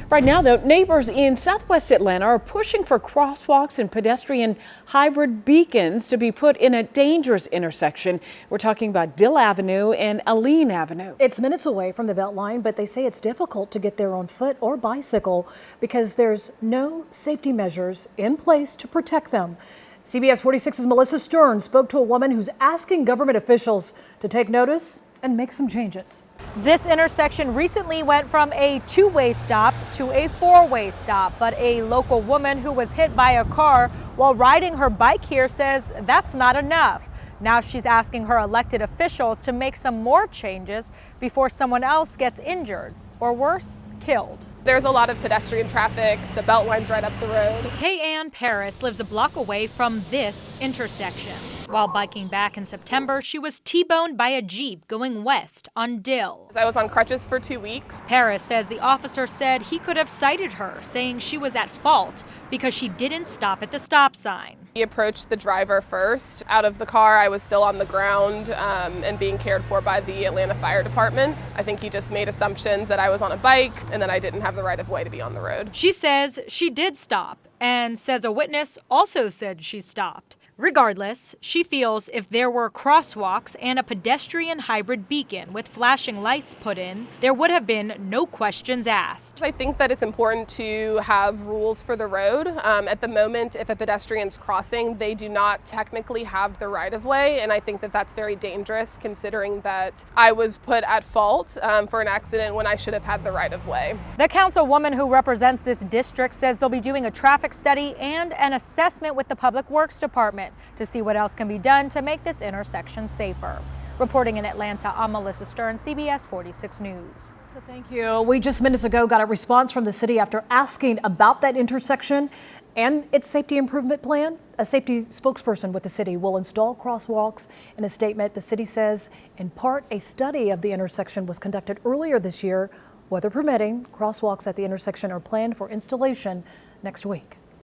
Right now, though, neighbors in southwest Atlanta are pushing for crosswalks and pedestrian hybrid beacons to be put in a dangerous intersection. We're talking about Dill Avenue and Aline Avenue. It's minutes away from the BeltLine, but they say it's difficult to get there on foot or bicycle because there's no safety measures in place to protect them. CBS 46's Melissa Stern spoke to a woman who's asking government officials to take notice and make some changes. This intersection recently went from a two-way stop to a four-way stop, but a local woman who was hit by a car while riding her bike here says that's not enough. Now she's asking her elected officials to make some more changes before someone else gets injured or worse, killed. There's a lot of pedestrian traffic. The BeltLine's right up the road. Kay-Ann Paris lives a block away from this intersection. While biking back in September, she was T-boned by a Jeep going west on Dill. I was on crutches for 2 weeks. Paris says the officer said he could have cited her, saying she was at fault because she didn't stop at the stop sign. He approached the driver first. Out of the car, I was still on the ground and being cared for by the Atlanta Fire Department. I think he just made assumptions that I was on a bike and that I didn't have the right of way to be on the road. She says she did stop and says a witness also said she stopped. Regardless, she feels if there were crosswalks and a pedestrian hybrid beacon with flashing lights put in, there would have been no questions asked. I think that it's important to have rules for the road. At the moment, if a pedestrian's crossing, they do not technically have the right of way, and I think that that's very dangerous considering that I was put at fault for an accident when I should have had the right of way. The councilwoman who represents this district says they'll be doing a traffic study and an assessment with the Public Works Department to see what else can be done to make this intersection safer. Reporting in Atlanta, I'm Melissa Stern, CBS 46 News. So thank you. We just minutes ago got a response from the city after asking about that intersection and its safety improvement plan. A safety spokesperson with the city will install crosswalks. In a statement, the city says, in part, a study of the intersection was conducted earlier this year. Weather permitting, crosswalks at the intersection are planned for installation next week.